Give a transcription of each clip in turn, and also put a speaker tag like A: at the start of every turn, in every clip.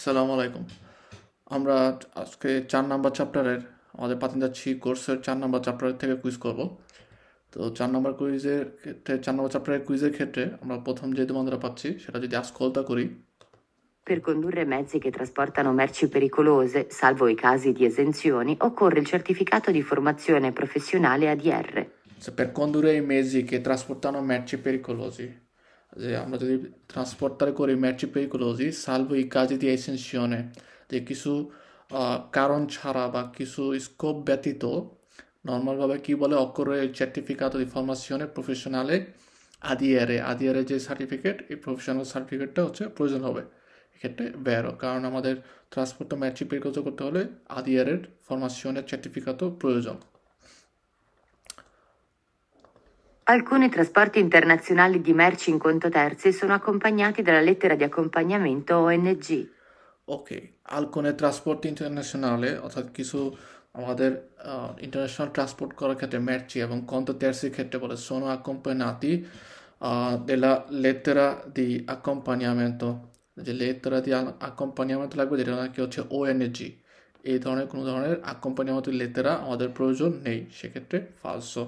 A: আসসালামু আলাইকুম। আমরা আজকে 4 নাম্বার চ্যাপ্টারের আমাদের পাতিনজাচ্ছি কোর্সের 4 নাম্বার চ্যাপ্টারের থেকে কুইজ করব। তো 4 নাম্বার কুইজের ক্ষেত্রে 4 নাম্বার চ্যাপ্টারের কুইজের ক্ষেত্রে আমরা প্রথম যে তোমাদের পাচ্ছি সেটা যদি আস্কলটা করি।
B: Per condurre mezzi che trasportano merci pericolose, salvo i casi di esenzioni, occorre il certificato di formazione professionale ADR.
A: Per condurre i mezzi che trasportano merci pericolosi, যে আমরা যদি ট্রান্সপোর্টার করি merci pericolosi salvo i casi di esenzione, যে কিছু কারণ ছাড়া বা কিছু স্কোপ ব্যতীত নর্মালভাবে কি বলে occorre il certificato di formazione professionale ADR যে সার্টিফিকেট, এই প্রফেশনাল সার্টিফিকেটটা হচ্ছে প্রয়োজন হবে এক্ষেত্রে ভেরো, কারণ আমাদের ট্রান্সপোর্টটা merci pericoloso করতে হলে ADR এর ফরমাশনের সার্টিফিকেটও প্রয়োজন।
B: Alcuni trasporti internazionali di merci in conto terzi sono accompagnati dalla lettera di accompagnamento ONG.
A: Okay, alcune trasporti internazionale অর্থাৎ কিছু আমাদের ইন্টারন্যাশনাল ট্রান্সপোর্ট করার ক্ষেত্রে merci এবং conto terzi ক্ষেত্রে বলে sono accompagnati della lettera di accompagnamento, যে lettera di accompagnamento লাগবে যেটা নাকি হচ্ছে ONG। এই ধরনের কোনো ধরনের accompagnamento lettera আমাদের প্রয়োজন নেই, সেক্ষেত্রে falso।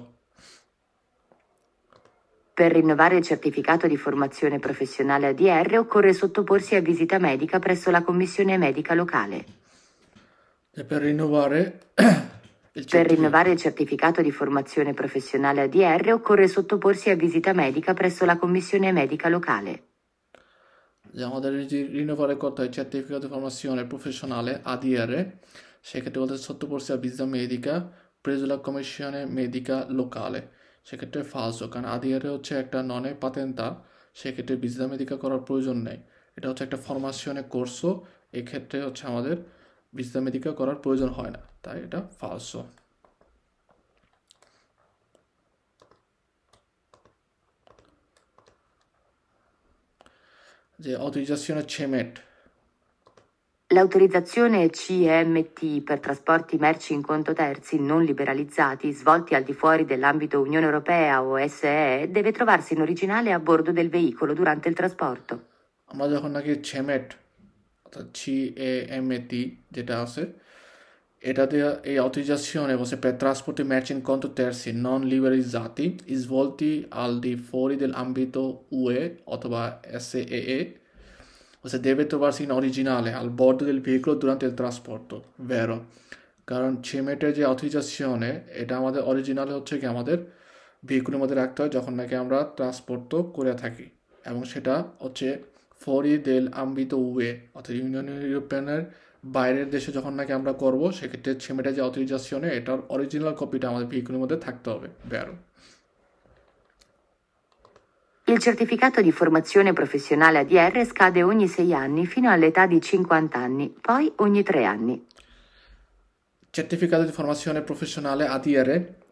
B: Per rinnovare il certificato di formazione professionale ADR occorre sottoporsi a visita medica presso la commissione medica locale.
A: Per rinnovare
B: il certificato di formazione professionale ADR occorre sottoporsi a visita medica presso la commissione medica locale.
A: যে আমাদের যে রিনোভারে করতে হয় certificate দি ফরমাzione professionale ADR, সেক্ষেত্রে বলতে sottoporsi a visita medica presso la commissione medica locale, সেক্ষেত্রে ফালসো, কারণ ADR হচ্ছে একটা ননে পাতেন্তা, সেক্ষেত্রে ভিজিটা মেডিকা করার প্রয়োজন নেই। এটা হচ্ছে একটা ফরমাশনে কোর্সও, এক্ষেত্রে হচ্ছে আমাদের ভিজিটা মেডিকা করার প্রয়োজন হয় না, তাই এটা ফালসো। যে autorizzazione CEMET,
B: L'autorizzazione CMT per trasporti merci in conto terzi non liberalizzati svolti al di fuori dell'ambito Unione Europea o SEE deve trovarsi in originale a bordo del veicolo durante il trasporto.
A: আমরা যখন নাকি CEMET অর্থাৎ CEMT যেটা আছে, এটাতে এই autorizzazione per trasporti merci in conto terzi non liberalizzati svolti al di fuori dell'ambito UE অথবা SEE deve trovarsi in originale al bordo del veicolo durante il trasporto, vero? কারণ CEMET-এর যে autorizzazione এটা আমাদের অরিজিনালে হচ্ছে কি আমাদের ভেহিকুলের মধ্যে রাখতে হয় যখন নাকি আমরা ট্রান্সপোর্ট করে থাকি, এবং সেটা হচ্ছে fuori dell'ambito UE অর্থাৎ ইউনিয়ন ইউরোপিয়ানের বাইরের দেশে যখন নাকি আমরা করব, সেক্ষেত্রে CEMET-এর যে autorizzazione এটার অরিজিনাল কপিটা আমাদের ভেহিকুলের মধ্যে থাকতে হবে, vero?
B: Il certificato di formazione professionale ADR scade ogni 6 anni fino all'età di 50 anni, poi ogni 3 anni.
A: Certificato di formazione professionale ADR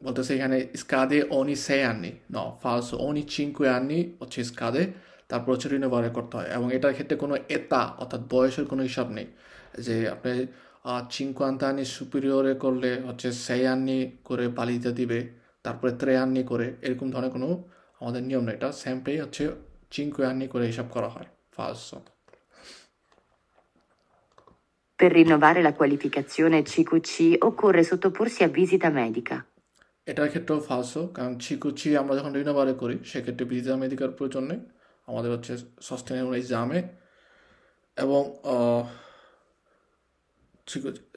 A: বলতেছে এখানে scade ogni 6 anni, no, falso, ogni 5 anni হচ্ছে scade, তারপর হচ্ছে রিনিউয়াল করতে হয়, এবং এটার ক্ষেত্রে কোনো এতা অর্থাৎ বয়সের কোনো হিসাব নেই, যে আপনি 50 anni superiore করলে হচ্ছে 6 anni করে validità দিবে, তারপরে 3 anni করে, এরকম ধরনের কোনো আমাদের নিয়ম নেই, এটা সেমপ্লেই হচ্ছে 5 anni করে হিসাব করা হয়, falso।
B: Per rinnovare la qualificazione CQC occorre sottoporsi a visita medica.
A: এটার ক্ষেত্রেও ফালসো, কারণ CQC আমরা যখন রিনিউয়াল করি সেক্ষেত্রে ভিসা মেডিকার প্রয়োজন নেই, আমাদের হচ্ছে sostenere un esame এবং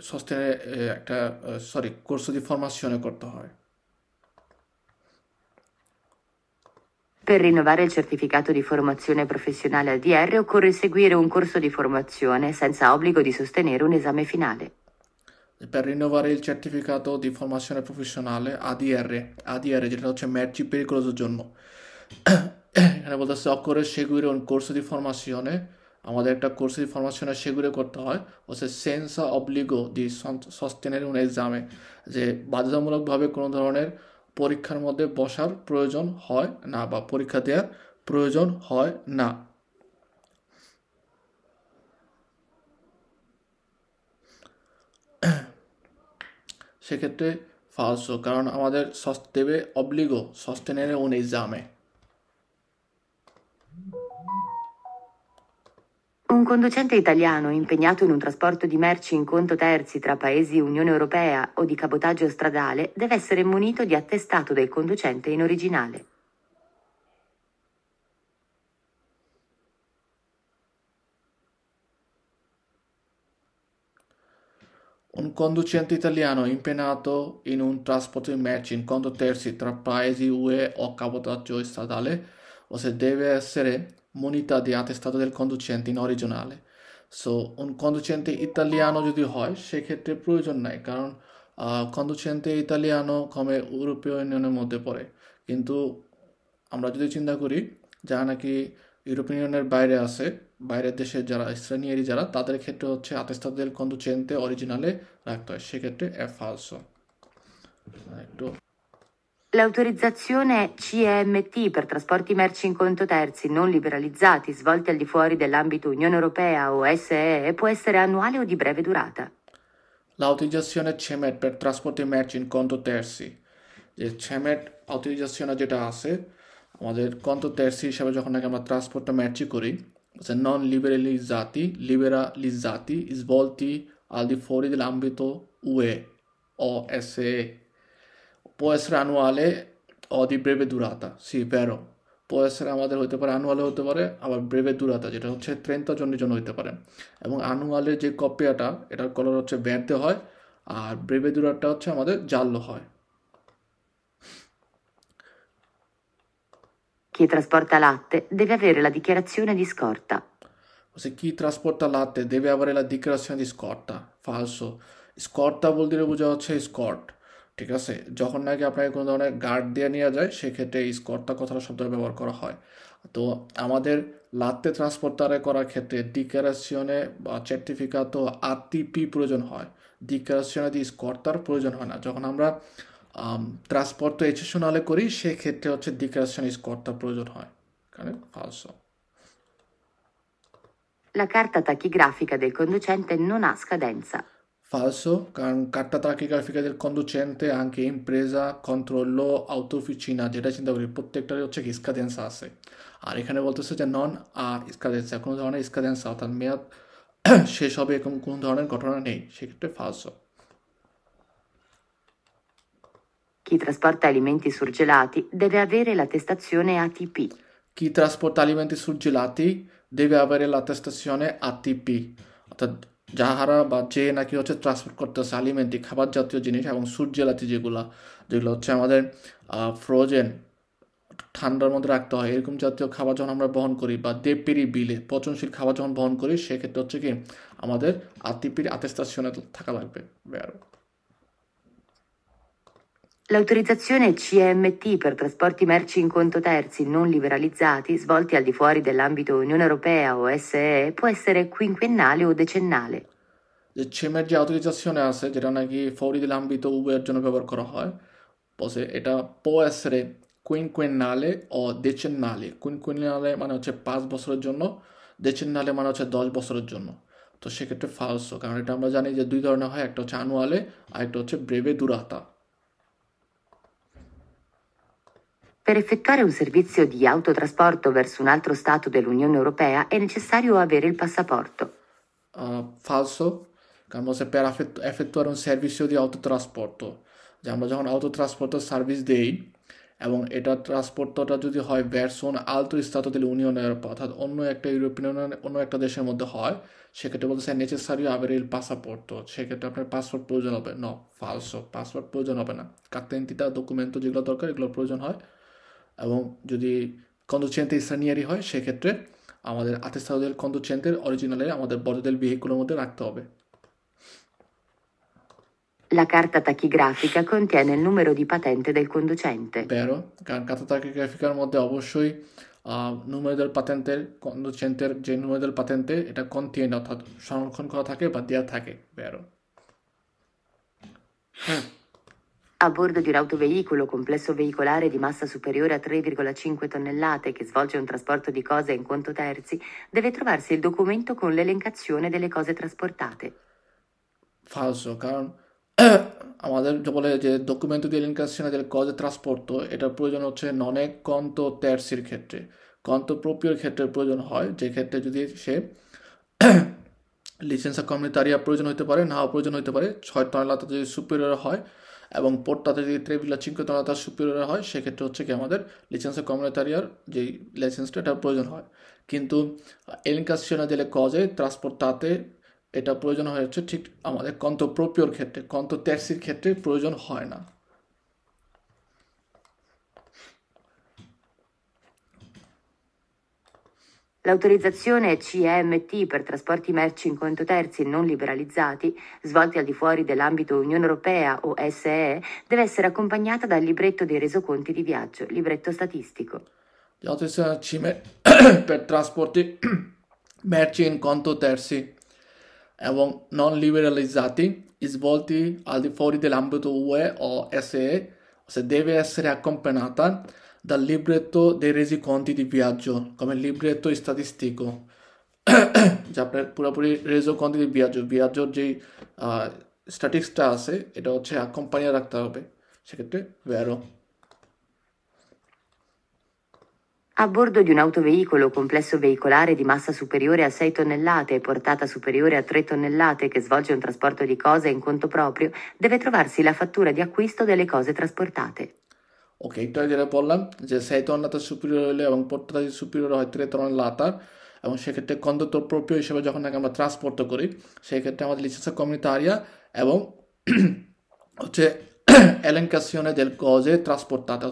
A: sostenere একটা corso di formazione করতে হয়।
B: Per rinnovare il certificato di formazione professionale ADR occorre seguire un corso di formazione senza obbligo di sostenere un esame finale.
A: Per rinnovare il certificato di formazione professionale ADR যেটা হচ্ছে merci pericoloso জন্য, এখানে বলতেছে occorre seguire un corso di formazione, আমাদের একটা course di formazione seguire করতে হয়, হচ্ছে senza obbligo di sostenere un esame, যে বাধ্যতামূলকভাবে কোনো ধরনের পরীক্ষার মধ্যে বসার প্রয়োজন হয় না বা পরীক্ষা দেওয়ার প্রয়োজন হয় না। সেক্ষেত্রে ফালসো, কারণ আমাদের দেবে অব্লিগো sostenere un esame।
B: Un conducente italiano impegnato in un trasporto di merci in conto terzi tra paesi Unione Europea o di cabotaggio stradale deve essere munito di attestato del conducente in originale.
A: Un conducente italiano impegnato in un trasporto di merci in conto terzi tra paesi UE o cabotaggio stradale o se deve essere munita di attestato del conducente in originale. So un conducente italiano যদি হয় সেক্ষেত্রে প্রয়োজন নাই, কারণ conducente italiano কমে ইউরোপীয় ইউনিয়নের মধ্যে পড়ে। কিন্তু আমরা যদি চিন্তা করি যারা নাকি ইউরোপিয়ান ইউনিয়নের বাইরে আছে, বাইরের দেশের যারা স্থানীয় যারা, তাদের ক্ষেত্রে হচ্ছে attestato del conducente originale রাখতে হয়, সেক্ষেত্রে è falso। একটু
B: L'autorizzazione CEMT per trasporti merci in conto terzi non liberalizzati svolti al di fuori dell'ambito Unione Europea o SEE può essere annuale o di breve durata.
A: L'autorizzazione CEMET per trasporti merci in conto terzi, যে CEMET autorizzazione যেটা আছে আমাদের conto terzi হিসাবে যখন নাকি আমরা ট্রান্সপোর্টটা matchy করি, non liberalizzati svolti al di fuori dell'ambito UE o SEE. Può essere annuale o di breve durata, sì, vero, può essere আমাদের হতে পারে annuale হতে পারে, আবার breve durata যেটা হচ্ছে 30 জনের জন্য হতে পারে। এবং annuale যে কপিয়াটা এটার কালার হচ্ছে verde হয়, আর breve durata হচ্ছে আমাদের giallo হয়।
B: Chi trasporta latte deve avere la dichiarazione di scorta.
A: Se chi trasporta latte deve avere la dichiarazione di scorta, falso। স্কর্তা বলতে বোঝা হচ্ছে স্কর্ট, ঠিক আছে? যখন নাকি আপনাকে কোনো ধরনের গার্ড দিয়ে নিয়ে যায় সেক্ষেত্রে এই স্কর্তা কথাটা শব্দটা ব্যবহার করা হয়। তো আমাদের লাত্তে ট্রান্সপোর্টারে করার ক্ষেত্রে ডিক্লারেশনে বা সার্টিফিকাতো আরটিপি প্রয়োজন হয়, ডিক্লারেশনে দি স্কর্তার প্রয়োজন হয় না। যখন আমরা ট্রান্সপোর্ট এক্সেশনালে করি সেক্ষেত্রে হচ্ছে ডিক্লারেশন স্কর্তার প্রয়োজন হয়, কারণ ফালসো।
B: La carta tachigrafica del conducente non ha scadenza.
A: Falso, কারণ carta tachigrafica del conducente anche impresa, controllo, autofficina যেটা চিন্তা করি প্রত্যেকটারই হচ্ছে কি স্কাদেন্সা আছে। আর এখানে বলতেছে যে নন আর স্কাদেন্সা, কোনো ধরনের স্কাদেন্সা অর্থাৎ মেয়াদ শেষ হবে এরকম কোনো ধরনের ঘটনা নেই, সেক্ষেত্রে ফালসো।
B: Chi trasporta alimenti surgelati deve avere l'attestazione ATP.
A: Chi trasporta alimenti surgelati deve avere l'attestazione ATP, অর্থাৎ যাহারা বা যে নাকি হচ্ছে ট্রান্সপোর্ট করতেছে আলিমেন্টি খাবার জাতীয় জিনিস এবং সুরজেলাতি যেগুলো হচ্ছে আমাদের ফ্রোজেন ঠান্ডার মধ্যে রাখতে হয় এরকম জাতীয় খাবার যখন আমরা বহন করি বা দেপেরিবিলে পচনশীল খাবার যখন বহন করি সেক্ষেত্রে হচ্ছে কি আমাদের আতিপির attestazione থাকা লাগবে।
B: L'autorizzazione CMT per trasporti merci in conto terzi non liberalizzati svolti al di fuori dell'ambito Unione Europea o SEE può essere quinquennale o decennale.
A: যে CEMET যে autorizzazione আছে যেটা নাকি fuori dell'ambito UE এর জন্য ব্যবহার করা হয়, বসে এটা può essere quinquennale o decennale। quinquennale মানে হচ্ছে 5 বছরের জন্য, decennale মানে হচ্ছে 10 বছরের জন্য। তো সেক্ষেত্রে ফালসো, কারণ এটা আমরা জানি যে দুই ধরনের হয়, একটা হচ্ছে annuale আর একটা হচ্ছে breve durata।
B: Per effettuare un servizio di autotrasporto verso un altro Stato dell'Unione Europea è necessario avere il passaporto.
A: Falso, কারণ হচ্ছে per effettuare un servizio di autotrasporto, যে আমরা যখন autotrasporto সার্ভিস দেই এবং এটা ট্রান্সপোর্টটা যদি হয় verso un altro Stato dell'Unione Europea, অর্থাৎ অন্য একটা ইউরোপিয়ান ইউনিয়ন অন্য একটা দেশের মধ্যে হয়, সেক্ষেত্রে বলতেছে necessario avere il passaporto, সেক্ষেত্রে আপনার পাসপোর্ট প্রয়োজন হবে। নো, ফালসো, পাসপোর্ট প্রয়োজন হবে না। carta d'identità ডকুমেন্টো যেগুলো দরকার এগুলো প্রয়োজন হয়। এবং যদি conducente stranieri হয় সেক্ষেত্রে আমাদের attestato del conducente originale আমাদের body del vehiculoর মধ্যে রাখতে হবে।
B: La carta tachigrafica contiene il numero di patente del conducente.
A: Vero, কারণ carta tachigraficaর মধ্যে অবশ্যই numero del patente conducenter যে numero del patente এটা contiene অর্থাৎ সংরক্ষণ করা থাকে বা দেয়া থাকে। Vero.
B: A bordo di un autoveicolo complesso veicolare di massa superiore a 3,5 tonnellate che svolge un trasporto di cose in conto terzi, deve trovarsi il documento con l'elencazione delle cose trasportate.
A: Falso, কারণ আমাদের বলে যে documento di elencazione delle cose trasporto এটার প্রয়োজন হচ্ছে non è conto terziর ক্ষেত্রে। conto proprio ক্ষেত্রে প্রয়োজন হয়, যে ক্ষেত্রে যদি সে licenza comunitaria প্রয়োজন হতে পারে, নাও প্রয়োজন হতে পারে। 6 টনেলাতা যদি সুপিরিয়র হয় এবং পোর্টাতে যদি 3,5 টনেলাতা সুপিরিয়র হয়, সেক্ষেত্রে হচ্ছে কি আমাদের licenza comunitariaর যেই লাইসেন্সটা এটা প্রয়োজন হয়। কিন্তু elencazione delle cose trasportate এটা প্রয়োজন হচ্ছে ঠিক আমাদের conto proprio ক্ষেত্রে, conto terziর ক্ষেত্রে প্রয়োজন হয় না।
B: L'autorizzazione CEMT per trasporti merci in conto terzi non liberalizzati, svolti al di fuori dell'ambito Unione Europea o SEE, deve essere accompagnata dal libretto dei resoconti di viaggio, libretto statistico.
A: L'autorizzazione CIME per trasporti merci in conto terzi এবং non liberalizzati svolti al di fuori dell'ambito UE o SE se deve essere accompagnata dal libretto dei resoconti di viaggio come libretto statistico যা আপনার পুরোপুরি রেজোকন্টি di viaggio viaggior যেই স্ট্যাটিস্টিক্সটা আছে এটা হচ্ছে accompagna রাখতে হবে, সেক্ষেত্রে vero.
B: A bordo di un autoveicolo complesso veicolare di massa superiore a 6 tonnellate e portata superiore a 3 tonnellate che svolge un trasporto di cose in conto proprio, deve trovarsi la fattura di acquisto delle cose trasportate.
A: Ok, এটা যেটা বললাম যে 6 টনেলাতা superior হলে এবং পোর্টাতা যদি superior হয় 3 টনেলাতা এবং সেক্ষেত্রে কন্ডোত্তর প্রপ্রিয় হিসেবে যখন নাকি আমরা ট্রান্সপোর্ট করি, সেক্ষেত্রে আমাদের licenza comunitaria এবং হচ্ছে elencazione delle cose trasportate,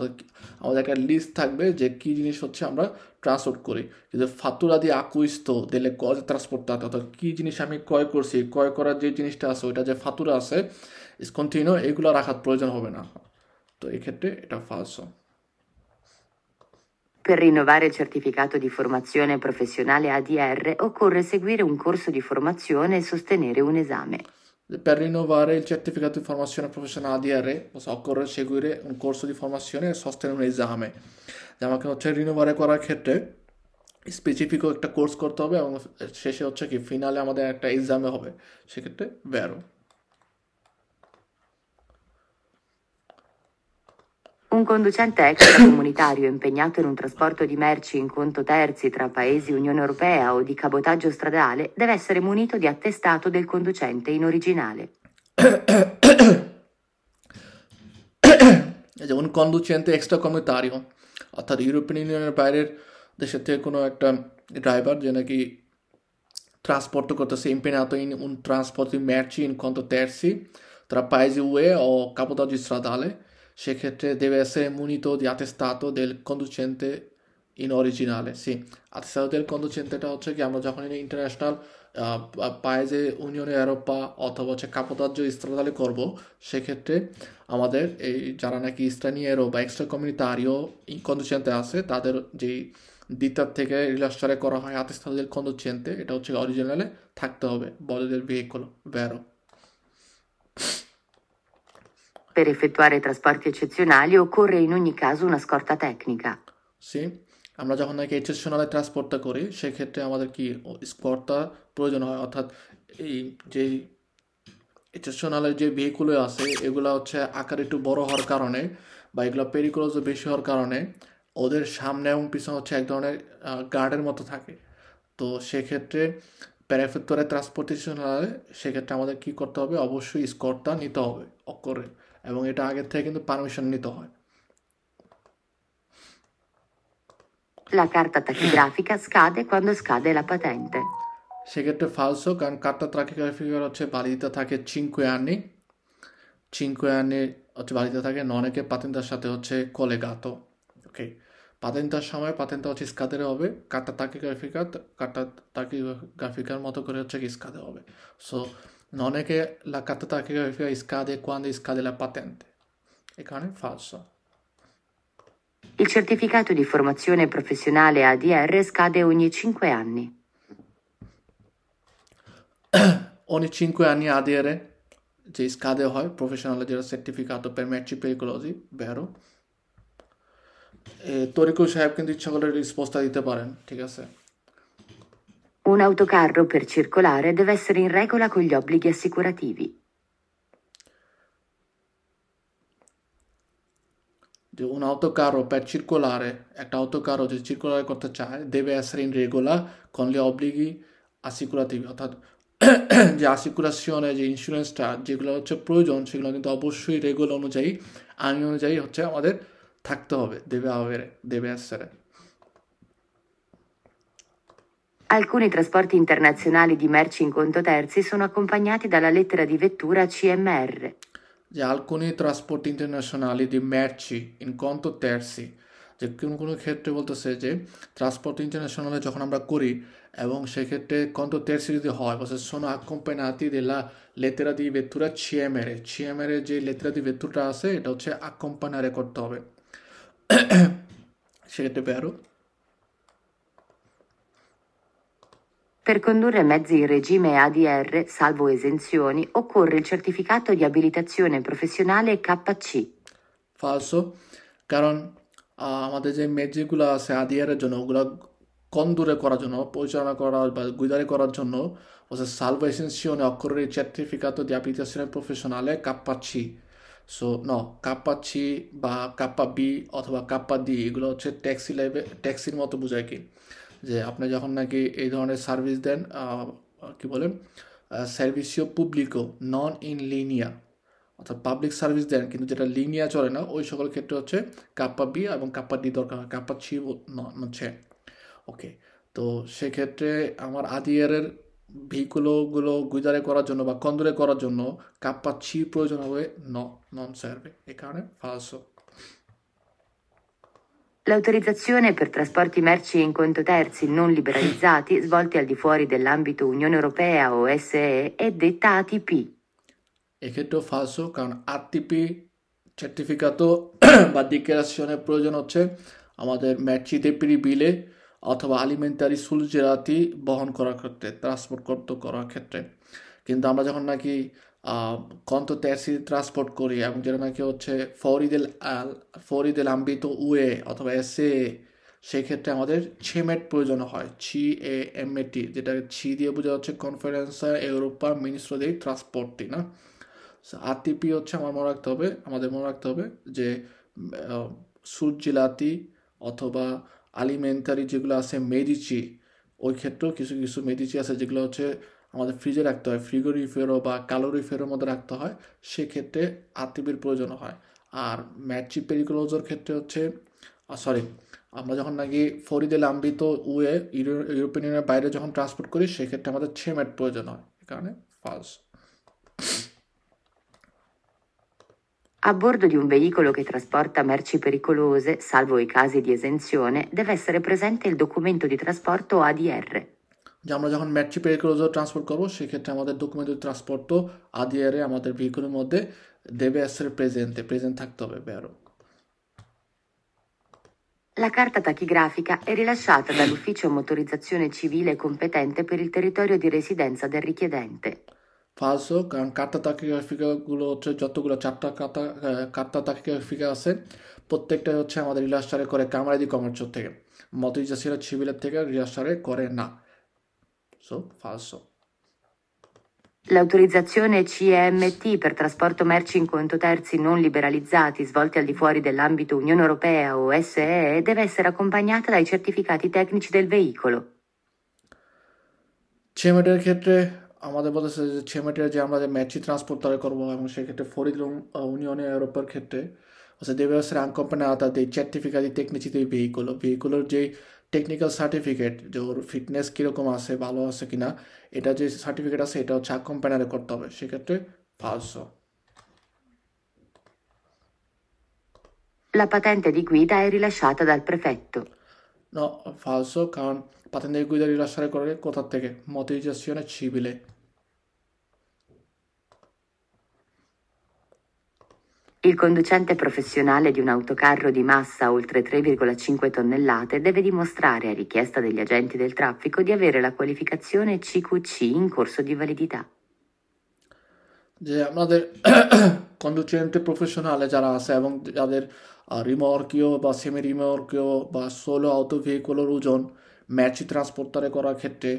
A: আমাদের একটা লিস্ট থাকবে যে কি জিনিস হচ্ছে আমরা ট্রান্সপোর্ট করি। কিন্তু fattura di acquisto delle cose trasportate, অর্থাৎ কি জিনিস আমি ক্রয় করছি, ক্রয় করার যে জিনিসটা আছে ওইটা যে ফাতুরা আছে স্কন্টিনো, এগুলো রাখার প্রয়োজন হবে না। তো এই ক্ষেত্রে এটা falso.
B: Per rinnovare il certificato di formazione professionale ADR occorre seguire un corso di formazione e sostenere un esame.
A: Per rinnovare il certificato di formazione professionale ADR occorre seguire un corso di formazione e sostenere un esame. আমাকে হচ্ছে রিনোভারে করার ক্ষেত্রে specific একটা course করতে হবে এবং শেষে হচ্ছে কি ফিনালে আমাদের একটা এক্সামে হবে, সেক্ষেত্রে vero.
B: Un conducente extracomunitario impegnato in un trasporto di merci in conto terzi tra paesi Unione Europea o di cabotaggio stradale deve essere munito di attestato del conducente in originale.
A: যেমন conducente extracomunitario অর্থাৎ European ইউনিয়নের বাইরের দেশের থেকে কোনো একটা driver যে নাকি ট্রান্সপোর্ট করতেছে impegnato in un trasporto di merci in conto terzi tra paesi UE o cabotaggio stradale, সেক্ষেত্রে deve essere munito di attestato del conducente in originale. Sì, attestato del conducente এটা হচ্ছে কি আমরা যখন ইন্টারন্যাশনাল পায়েজে ইউনিয়ন ইউরোপা অথবা হচ্ছে কাবোতাজ্য স্ট্রাদালে করব, সেক্ষেত্রে আমাদের এই যারা নাকি স্ট্রানিয়েরো বা এক্সট্রা কমিউনিটারিও কন্ডুচেন্তে আছে তাদের যেই দ্বিতার থেকে রিলাস্টারে করা হয় attestato del conducente, এটা হচ্ছে অরিজিনালে থাকতে হবে body del veicolo, vero.
B: Per effettuare trasporti eccezionali occorre in ogni caso una scorta tecnica.
A: Sì, আমরা যখন নাকি এক্সেপশনালে ট্রান্সপোর্টটা করি সেক্ষেত্রে আমাদের কি স্কোরটা প্রয়োজন হয়, অর্থাৎ এই যে এক্সেপশনালের যে ভেহিকুল আছে এগুলো হচ্ছে আকার একটু বড় হওয়ার কারণে বা এগুলো পেরিকুলাসও বেশি হওয়ার কারণে ওদের সামনে এবং পিছনে হচ্ছে এক ধরনের গার্ডের মতো থাকে। তো সেক্ষেত্রে per effettuare ট্রান্সপোর্টেশনালে সেক্ষেত্রে আমাদের কি করতে হবে, অবশ্যই স্কোরটা নিতে হবে অক্ষরে, এবং এটা আগের থেকে কিন্তু পারমিশন নিতে হয়।
B: La carta tachigrafica scade quando scade la patente.
A: সেক্ষেত্রে ফালসো, কারণ কার্তা তাকিগ্রাফিকার হচ্ছে validità থাকে 5 anni, 5 anni হচ্ছে validità থাকে, non è che patentaর সাথে হচ্ছে collegato, ওকে। পাতেন্টার সময় পাতেন্টা হচ্ছে স্কাদের হবে, কার্তা তাকিগ্রাফিকার মতো করে হচ্ছে কি স্কাদে হবে। So non è che la carta tachigrafica scade quando scade la patente, এখানে falso.
B: Il certificato di formazione professionale ADR scade ogni 5 anni.
A: Ogni 5 anni ADR যে স্কাদে হয় প্রফেশনাল যেটা সার্টিফিকাto per merci pericolosi, vero. Tarikul সাহেব কিন্তু ইচ্ছা করলে রিসপোস্টটা দিতে পারেন, ঠিক আছে।
B: Un autocarro per circolare deve essere in regola con gli obblighi assicurativi.
A: যে un autocarro per circolare, একটা autocarro যে circolare করতে চায় deve essere in regola con gli obblighi assicurativi অর্থাৎ যে assicurazione যে ইন্স্যুরেন্সটা যেগুলো হচ্ছে প্রয়োজন সেগুলো কিন্তু অবশ্যই রেগুল অনুযায়ী আইন অনুযায়ী হচ্ছে আমাদের থাকতে হবে, deve essere.
B: Alcuni trasporti internazionali di merci in conto terzi sono accompagnati dalla lettera di vettura CMR.
A: যে alcuni trasporti internazionali di merci in conto terzi, যে কোনো ক্ষেত্রে বলতেছে যে ট্রান্সপোর্ট ইন্টারন্যাশনালে যখন আমরা করি এবং সেক্ষেত্রে কন্টো terzi যদি হয় বলছে sono accompagnati della lettera di vettura CMR. CMR যে lettera di vettura আছে এটা হচ্ছে accompagnare করতে হবে সেক্ষেত্রে vero.
B: Per condurre mezzi in regime ADR, salvo esenzioni, occorre il certificato di abilitazione professionale KC.
A: Falso, কারণ আমাদের যে মেজিকগুলো আছে ADR এর জন্য ওগুলো কন্ডুরে করার জন্য পরিচালনা করা বা গুইদারি করার জন্য হচ্ছে salvo esenzione occorre il certificato di abilitazione professionale KC. So KC বা KB অথবা KD এগুলো হচ্ছে ট্যাক্সির মতো বোঝায় কি যে আপনি যখন নাকি এই ধরনের সার্ভিস দেন কি বলেন সার্ভিসিও পুবলিকো নন ইন লিনিয়া অর্থাৎ পাবলিক সার্ভিস দেন কিন্তু যেটা লিনিয়া চলে না ওই সকল ক্ষেত্রে হচ্ছে KB এবং KD দরকার হয় KC হচ্ছে ওকে। তো সেক্ষেত্রে আমার ADR-এর ভেহিকুলগুলো গুইদারে করার জন্য বা কন্দরে করার জন্য KC প্রয়োজন হবে নন সার্ভে, এই কারণে ফালসো।
B: L'autorizzazione per trasporti merci in conto terzi non liberalizzati svolti al di fuori dell'ambito Unione Europea o SE è detta ATP.
A: এক্ষেত্রেও ফালসো, কারণ ATP সার্টিফিকাতো বা ডিক্লারেশনের প্রয়োজন হচ্ছে আমাদের merci dei bilie অথবা alimentari surgelati বহন করার ক্ষেত্রে ট্রান্সপোর্ট করার ক্ষেত্রে। কিন্তু আমরা যখন নাকি কন্টো terzi ট্রান্সপোর্ট করি এবং যেটা নাকি হচ্ছে fuori dell'ambito UE অথবা SE সেক্ষেত্রে আমাদের CEMET প্রয়োজন হয়, CEMET, যেটা ছি দিয়ে বোঝা হচ্ছে কনফারেন্সা ইউরোপা মিনিস্ট্রো dei trasporti না। ATP হচ্ছে আমাদের মনে রাখতে হবে যে surgelati অথবা alimentari যেগুলো আছে মেডিচি, ওই ক্ষেত্রেও কিছু কিছু মেডিচি আছে যেগুলো হচ্ছে আমাদের ফ্রিজে রাখতে হয়, ফ্রিগোরিফেরো বা ক্যালোরিফেরোর মধ্যে রাখতে হয়, সেক্ষেত্রে ATPর প্রয়োজন হয়। আর merci pericolosoর ক্ষেত্রে হচ্ছে আমরা যখন নাকি fuori dell'ambito UE ইউরোপিয়ান ইউনিয়নের বাইরে যখন ট্রান্সপোর্ট করি সেক্ষেত্রে আমাদের CEMET প্রয়োজন হয়, এই কারণে ফালস।
B: A bordo di un veicolo che trasporta merci pericolose, salvo i casi di esenzione, deve essere presente il documento di trasporto ADR.
A: যে আমরা যখন merci pericoloso ট্রান্সপোর্ট করবো সেক্ষেত্রে আমাদের ডকুমেন্ট di trasporto ADR আমাদের ভেহিকলের মধ্যে deve essere presente থাকতে হবে, vero.
B: La carta tachigrafica è rilasciata dall'ufficio motorizzazione civile competente per il territorio di residenza del richiedente.
A: ফালসো, কারণ কার্তা তাকিগ্রাফিকাগুলো হচ্ছে যতগুলো কার্তা তাকিগ্রাফিকা আছে প্রত্যেকটা হচ্ছে আমাদের রিলাস্টারে করে কামারা দি কমার্চো থেকে, motorizzazione civile থেকে রিলাস্টারে করে না, so ফালসো।
B: L'autorizzazione CEMT per trasporto merci in conto terzi non liberalizzati svolti al di fuori dell'ambito Unione Europea o SE deve essere accompagnata dai certificati tecnici del veicolo.
A: CEMET-এর ক্ষেত্রে আমাদের বলতেছে যে CEMET-এর যে আমরা যে merci ট্রান্সপোর্ট তৈরি করবো এবং সেক্ষেত্রে fuori dell'Unione Europea ক্ষেত্রে deve essere accompagnata dei certificati tecnici del veicolo, ভেহিকুলের যে টেকনিক্যাল সার্টিফিকেট যে ওর ফিটনেস কীরকম আছে, ভালো আছে কিনা, এটা যে সার্টিফিকেট আছে এটা হচ্ছে accompagnare করতে হবে, সেক্ষেত্রে ফালসো।
B: La patente di guida è rilasciata dal prefetto.
A: No, falso, কারণ patente di guida rilasciare করে কোথা থেকে, motorizzazione civile.
B: Il conducente professionale di un autocarro di massa oltre 3,5 tonnellate deve dimostrare, a richiesta degli agenti del traffico, di avere la qualificazione CQC in corso di validità.
A: যে আমাদের কন্ডুচেন্টে প্রফেশনালে যারা আছে এবং যাদের রিমর্কিও বা সেমি রিমর্কিও বা সোলো অটো ভেহিকুলের ওজন merci ট্রান্সপোর্টারে করার ক্ষেত্রে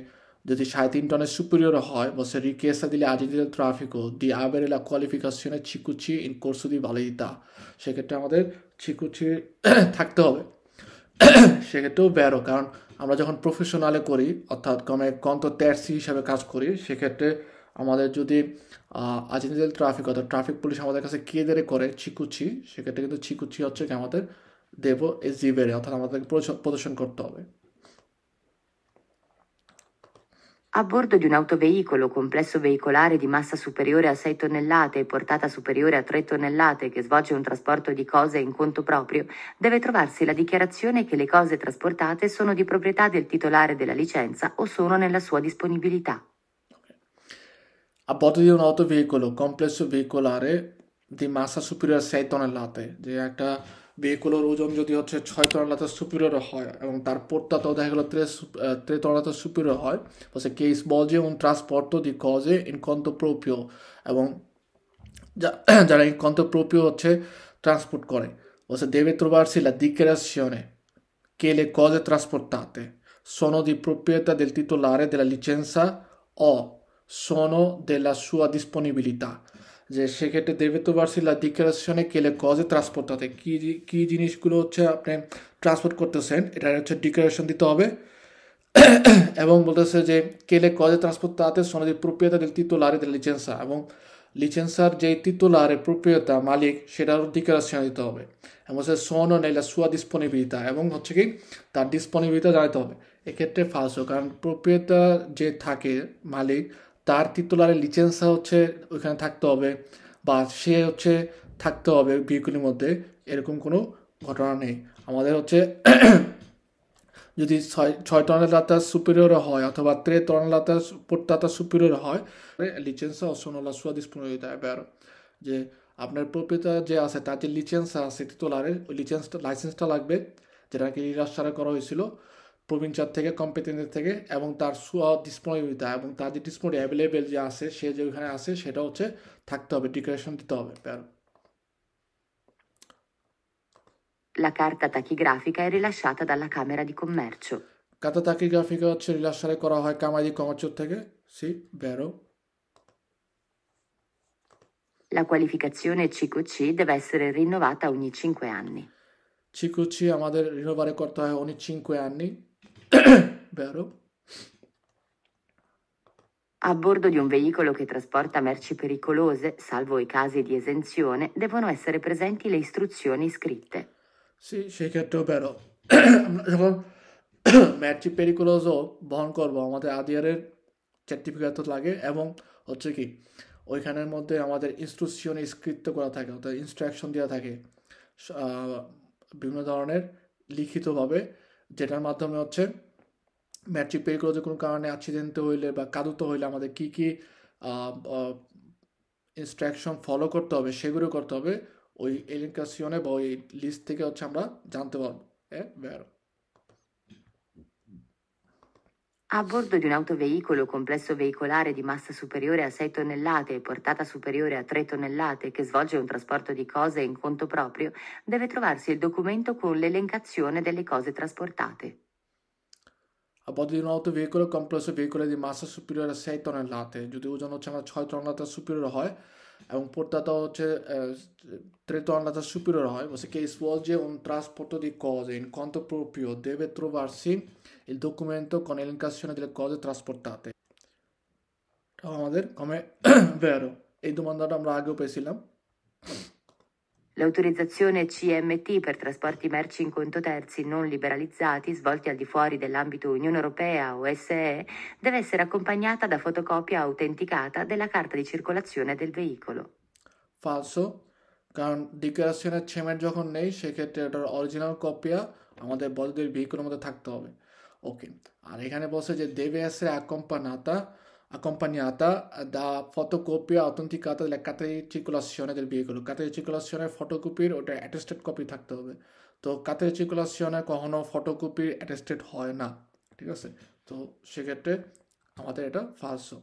A: যদি 3.5 টনের সুপিরিয়র হয় বসে richiesta degli agenti del traffico di avere la qualificazione CQC in corso di validità, সেক্ষেত্রে আমাদের CQC থাকতে হবে, সেক্ষেত্রেও বেরো, কারণ আমরা যখন প্রফেশনালে করি অর্থাৎ কন্টো terzi হিসাবে কাজ করি সেক্ষেত্রে আমাদের যদি agenti del traffico অর্থাৎ ট্রাফিক পুলিশ আমাদের কাছে chiedere করে চিকুচি সেক্ষেত্রে কিন্তু চিকুচি হচ্ছে কি আমাদের দেবো এজিবেরে অর্থাৎ আমাদেরকে প্রদর্শন করতে হবে।
B: A bordo di un autoveicolo complesso veicolare di massa superiore a 6 tonnellate e portata superiore a 3 tonnellate che svolge un trasporto di cose in conto proprio, deve trovarsi la dichiarazione che le cose trasportate sono di proprietà del titolare della licenza o sono nella sua disponibilità.
A: A bordo di un autoveicolo complesso veicolare di massa superiore a 6 tonnellate যে একটা ভেহিকুলের ওজন যদি হচ্ছে 6 টনেলাতে superior হয় এবং তার পোর্টাটাও দেখা গেল 3 টনেলাতে সুপিরিয়র হয় বলছে che svolge un trasporto di cose in conto proprio এবং যারা in conto proprio হচ্ছে ট্রান্সপোর্ট করে বলছে deve trovarsi la dichiarazione che le cose trasportate sono di proprietà del titolare della licenza o sono della sua disponibilità যে সেক্ষেত্রে দেবে তো পারছি লা ডিক্লারেশনে কেলে কজে ট্রান্সপোর্টাতে কি জিনিসগুলো হচ্ছে আপনি ট্রান্সপোর্ট করতেছেন এটা হচ্ছে ডিক্লারেশন দিতে হবে এবং বলতেছে যে কেলে কজে ট্রান্সপোর্টাতে sono di proprietà del titolare della licenza এবং লিসেন্সার যে titolare proprietà মালিক সেটার ডিক্লারেশন দিতে হবে এবং হচ্ছে sono nella sua disponibilità এবং হচ্ছে কি তার ডিসপনিবিলিটি জানাতে হবে এক্ষেত্রে ফালসো কারণ প্রপ্রিয়েতা যে থাকে মালিক তার titolare লিসেন্সা হচ্ছে ওইখানে থাকতে হবে বা সে হচ্ছে থাকতে হবে ভেহিকুলের মধ্যে এরকম কোনো ঘটনা নেই আমাদের হচ্ছে যদি 6 tonnellata superiore হয় অথবা 3 tonnellata portata superiore হয় licenza o sono la sua disponibilità è vero যে আপনার প্রপ্রিয়েতা যে আছে তার যে লিসেন্সা আছে titolare ওই লাইসেন্সটা লাগবে যেটাকে রিলাসারে করা হয়েছিল প্রভিন্সিয়াল থেকে কম্পিটেন্টের থেকে এবং তার ডিসপোনিবিলিটি এবং তার যে ডিসপোনিবিলিটি অ্যাভেলেবেল যে আছে সে যে ওখানে আছে সেটা হচ্ছে থাকতে হবে ডিক্লারেশন দিতে হবে
B: La carta tachigrafica è rilasciata dalla Camera di Commercio.
A: Carta tachigrafica হচ্ছে রিলাসারে করা হয় কামাই di commercio থেকে sì vero
B: La qualificazione CQC deve essere rinnovata ogni 5 anni.
A: CQC আমাদের রিনোভারে করতে হয় ogni 5 anni vero
B: A bordo di un veicolo che trasporta merci pericolose, salvo i casi di esenzione, devono essere presenti le istruzioni scritte.
A: Sì, সেক্ষেত্রেও vero যখন merci pericoloso বহন করবো আমাদের আদিয়ারের certificate লাগে এবং হচ্ছে কি ওইখানের মধ্যে আমাদের ইনস্ট্রাকশন স্ক্রিপ্ট করা থাকে অর্থাৎ ইনস্ট্রাকশন দেওয়া থাকে বিভিন্ন ধরনের লিখিতভাবে যেটার মাধ্যমে হচ্ছে ম্যাট্রিক পেরিকুলোজে কোনো কারণে অ্যাক্সিডেন্ট হইলে বা কাদুত হইলে আমাদের কী কী ইনস্ট্রাকশন ফলো করতে হবে সেগুলো করতে হবে ওই এলিকাশনে বা ওই লিস্ট থেকে হচ্ছে আমরা জানতে পারবো vero
B: A bordo di un autoveicolo complesso veicolare di massa superiore a 6 tonnellate e portata superiore a 3 tonnellate che svolge un trasporto di cose in conto proprio, deve trovarsi il documento con l'elencazione delle cose trasportate.
A: A bordo di un autoveicolo complesso veicolo di massa superiore a 6 tonnellate যদি ওজন হচ্ছে আমরা 6 tonnellate superiore হয় এবং portata হচ্ছে 3 tonnellate superiore হয় বলছে che svolge un trasporto di cose in conto proprio deve trovarsi il documento con l'elencazione delle cose trasportate আমাদের come vero এই domandata আমরা আগেও পেয়েছিলাম
B: L'autorizzazione CMT per trasporti merci in conto terzi non liberalizzati svolti al di fuori dell'ambito Unione Europea o SE deve essere accompagnata da fotocopia autenticata della carta di circolazione del veicolo.
A: Falso, কারণ ডিক্লারেশনের ছেমের যখন নেই সেক্ষেত্রে এটার original কপিয়া আমাদের বডির ভেহিকুলের মধ্যে থাকতে হবে ওকে আর এখানে বলছে যে deve essere accompagnata da fotocopia autenticata della carta di circolazione del veicolo carta di circolazione ফটোকপির ওটা অ্যাটেস্টেড কপি থাকতে হবে তো carta di circolazione কখনো ফটোকপির অ্যাটেস্টেড হয় না ঠিক আছে তো সেক্ষেত্রে আমাদের এটা ফালসো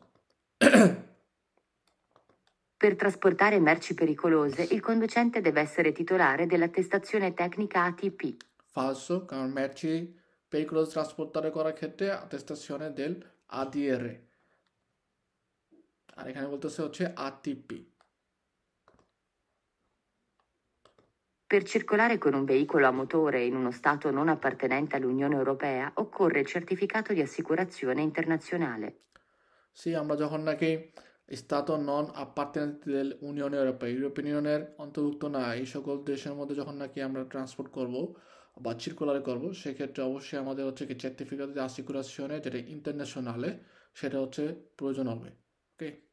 B: Per trasportare merci pericolose, il conducente deve essere titolare dell'attestazione tecnica ATP.
A: Falso, কারণ merci pericoloso trasportare করার ক্ষেত্রে attestazione del ADR আর এখানে বলতেছে হচ্ছে ATP.
B: Per circolare con un veicolo a motore in uno stato non appartenente all'Unione Europea occorre il certificato di assicurazione internazionale.
A: আমরা যখন নাকি স্টাতো নন অ্যাপার্টেন্ট union European ইউনিয়নের অন্তর্ভুক্ত না এই সকল দেশের মধ্যে যখন নাকি আমরা ট্রান্সপোর্ট করব বা চিরকুলারে করব, সেক্ষেত্রে অবশ্যই আমাদের হচ্ছে কি সার্টিফিকাত de assicurazione যেটা ইন্টারন্যাশনালে সেটা হচ্ছে প্রয়োজন হবে। ওকে।